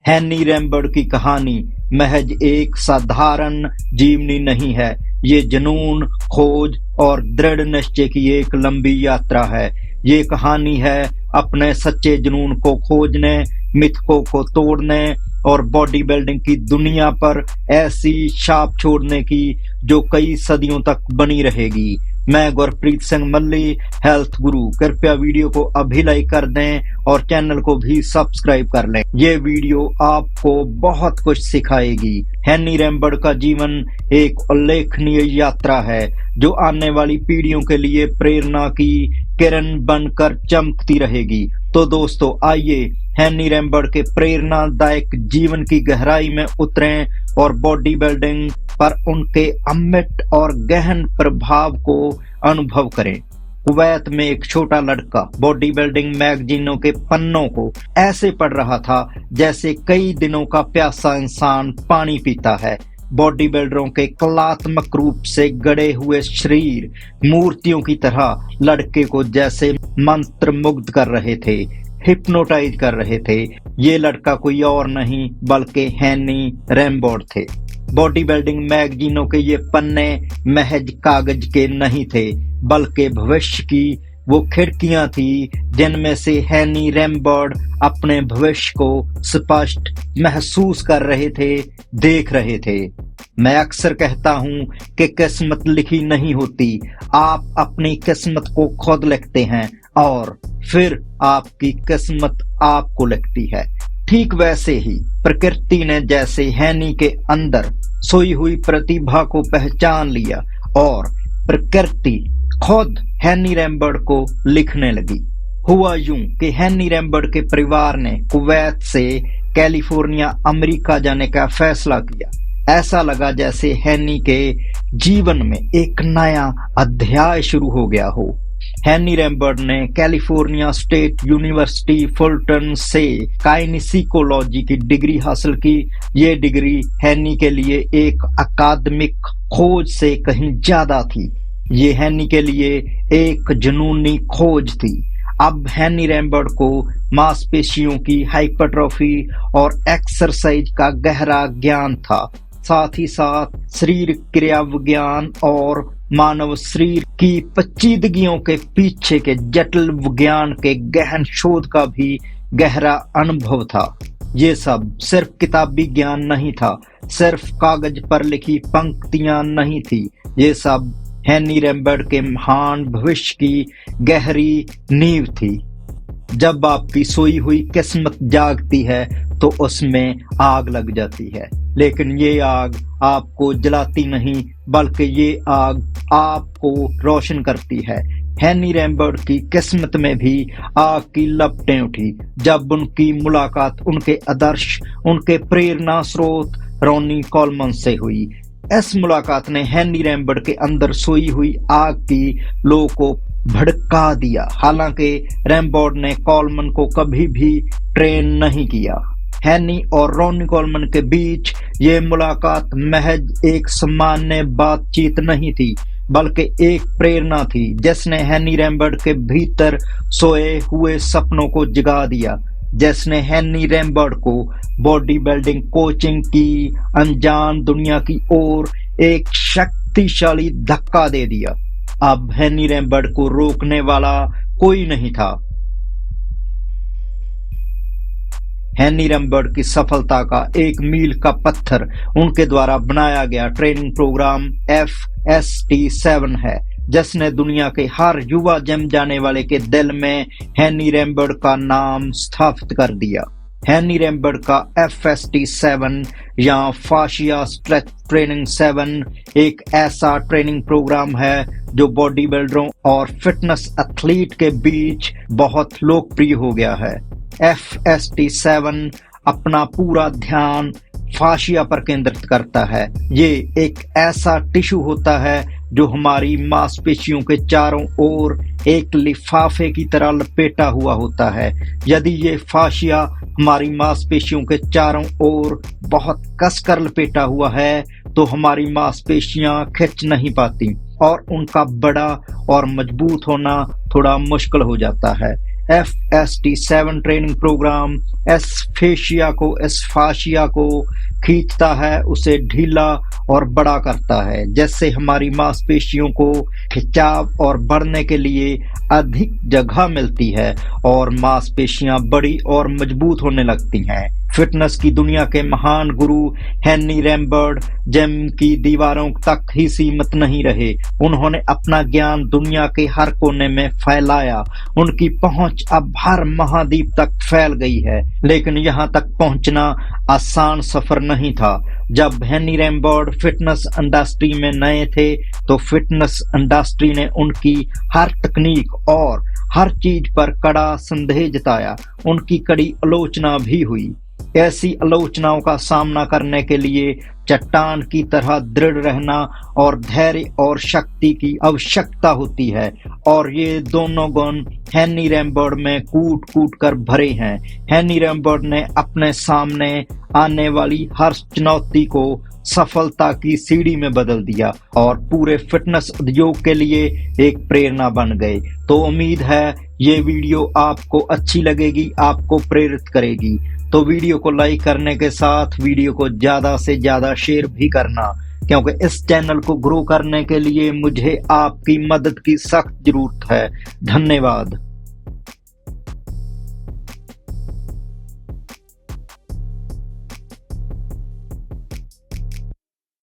हैनी रैम्बर्ट की कहानी महज एक साधारण जीवनी नहीं है। ये जुनून, खोज और दृढ़ निश्चय की एक लंबी यात्रा है। ये कहानी है अपने सच्चे जुनून को खोजने, मिथकों को तोड़ने और बॉडी बिल्डिंग की दुनिया पर ऐसी छाप छोड़ने की जो कई सदियों तक बनी रहेगी। मैं गुरप्रीत सिंह मल्ली, हेल्थ गुरु। कृपया वीडियो को अभी लाइक कर दें और चैनल को भी सब्सक्राइब कर लें। ये वीडियो आपको बहुत कुछ सिखाएगी। हैनी रैम्बर्ट का जीवन एक उल्लेखनीय यात्रा है जो आने वाली पीढ़ियों के लिए प्रेरणा की किरण बनकर चमकती रहेगी। तो दोस्तों, आइए हैनी रैम्बर्ट के प्रेरणादायक जीवन की गहराई में उतरें और बॉडी बिल्डिंग पर उनके अमिट और गहन प्रभाव को अनुभव करें। कुवैत में एक छोटा लड़का बॉडी बिल्डिंग मैगजीनों के पन्नों को ऐसे पढ़ रहा था जैसे कई दिनों का प्यासा इंसान पानी पीता है। बॉडी बिल्डरों के कलात्मक रूप से गढ़े हुए शरीर मूर्तियों की तरह लड़के को जैसे मंत्र मुग्ध कर रहे थे, हिप्नोटाइज कर रहे थे। ये लड़का कोई और नहीं बल्कि हैनी रैम्बर्ट थे। बॉडी बिल्डिंग मैगजीनों के ये पन्ने महज कागज के नहीं थे बल्कि भविष्य की वो खिड़कियां थी जिनमें से हैनी रैम्बर्ट अपने भविष्य को स्पष्ट महसूस कर रहे थे, देख रहे थे। मैं अक्सर कहता हूं कि किस्मत लिखी नहीं होती, आप अपनी किस्मत को खुद लिखते हैं और फिर आपकी किस्मत आपको लिखती है। ठीक वैसे ही प्रकृति ने जैसे हैनी के अंदर सोई हुई प्रतिभा को पहचान लिया और प्रकृति खुद हैनी रैम्बर्ट को लिखने लगी। हुआ यूं कि हैनी रैम्बर्ट के परिवार ने कुवैत से कैलिफोर्निया अमेरिका जाने का फैसला किया। ऐसा लगा जैसे हैनी के जीवन में एक नया अध्याय शुरू हो गया हो। हैनी रैम्बर्ट ने कैलिफोर्निया स्टेट यूनिवर्सिटी फुलटन से काइनेसिकोलॉजी की डिग्री हासिल की। ये डिग्री हैनी के लिए एक अकादमिक खोज से कहीं ज्यादा थी। ये हैनी के लिए एक जुनूनी खोज थी। अब हैनी रैम्बर्ट को मांसपेशियों की हाइपरट्रॉफी और एक्सरसाइज का गहरा ज्ञान था। साथ ही साथ शरीर क्रिया विज्ञान और मानव शरीर की पेचीदगियों के पीछे के जटिल विज्ञान के गहन शोध का भी गहरा अनुभव था। ये सब सिर्फ किताबी ज्ञान नहीं था, सिर्फ कागज पर लिखी पंक्तियां नहीं थी। ये सब हैनी रैम्बर्ट के महान भविष्य की गहरी नींव थी। जब आपकी सोई हुई किस्मत जागती है तो उसमें आग लग जाती है, लेकिन ये आग आपको जलाती नहीं बल्कि ये आग आपको रोशन करती है। हैनी रैम्बर्ट की किस्मत में भी आग की लपटें उठी जब उनकी मुलाकात उनके आदर्श, उनके प्रेरणा स्रोत रोनी कोलमन से हुई। इस मुलाकात ने हैनी रैम्बर्ट के अंदर सोई हुई आग की लौ को भड़का दिया। हालांकि रैम्बर्ट ने कोलमन को कभी भी ट्रेन नहीं किया। हैनी और रोनी कोलमन के बीच ये मुलाकात महज एक सामान्य बातचीत नहीं थी बल्कि एक प्रेरणा थी जिसने हैनी रैम्बर्ट के भीतर सोए हुए सपनों को जगा दिया, जिसने हैनी रैम्बर्ट को बॉडी बिल्डिंग कोचिंग की अनजान दुनिया की ओर एक शक्तिशाली धक्का दे दिया। अब हैनी रैम्बर्ट को रोकने वाला कोई नहीं था। हैनी रैम्बर्ट की सफलता का एक मील का पत्थर उनके द्वारा बनाया गया ट्रेनिंग प्रोग्राम FST7 है, जिसने दुनिया के हर युवा जिम जाने वाले के दिल में हैनी रैम्बर्ट का नाम स्थापित कर दिया। हैनी रैम्बर्ट का FST7 या फाशिया स्ट्रेच ट्रेनिंग 7 एक ऐसा ट्रेनिंग प्रोग्राम है जो बॉडी बिल्डरों और फिटनेस एथलीट के बीच बहुत लोकप्रिय हो गया है। FST7 अपना पूरा ध्यान फाशिया पर केंद्रित करता है। ये एक ऐसा टिश्यू होता है जो हमारी मांसपेशियों के चारों ओर एक लिफाफे की तरह लपेटा हुआ होता है। यदि ये फाशिया हमारी मांसपेशियों के चारों ओर बहुत कसकर लपेटा हुआ है तो हमारी मांसपेशियां खिंच नहीं पाती और उनका बड़ा और मजबूत होना थोड़ा मुश्किल हो जाता है। FST7 ट्रेनिंग प्रोग्राम एसफाशिया को खींचता है, उसे ढीला और बड़ा करता है, जिससे हमारी मांसपेशियों को खिंचाव और बढ़ने के लिए अधिक जगह मिलती है और मांसपेशियां बड़ी और मजबूत होने लगती हैं। फिटनेस की दुनिया के महान गुरु हेनरी रैमबर्ट जिम की दीवारों तक ही सीमित नहीं रहे। उन्होंने अपना ज्ञान दुनिया के हर कोने में फैलाया। उनकी पहुंच अब हर महाद्वीप तक फैल गई है, लेकिन यहां तक पहुंचना आसान सफर नहीं था। जब हेनरी रैमबर्ट फिटनेस इंडस्ट्री में नए थे तो फिटनेस इंडस्ट्री ने उनकी हर तकनीक और हर चीज पर कड़ा संदेह जताया। उनकी कड़ी आलोचना भी हुई। ऐसी आलोचनाओं का सामना करने के लिए चट्टान की तरह दृढ़ रहना और धैर्य और शक्ति की आवश्यकता होती है, और ये दोनों गुण हेनरी रैमबर्ट में कूट कूट कर भरे हैं। हेनरी रैमबर्ट ने अपने सामने आने वाली हर चुनौती को सफलता की सीढ़ी में बदल दिया और पूरे फिटनेस उद्योग के लिए एक प्रेरणा बन गए। तो उम्मीद है ये वीडियो आपको अच्छी लगेगी, आपको प्रेरित करेगी। तो वीडियो को लाइक करने के साथ वीडियो को ज्यादा से ज्यादा शेयर भी करना, क्योंकि इस चैनल को ग्रो करने के लिए मुझे आपकी मदद की सख्त जरूरत है। धन्यवाद।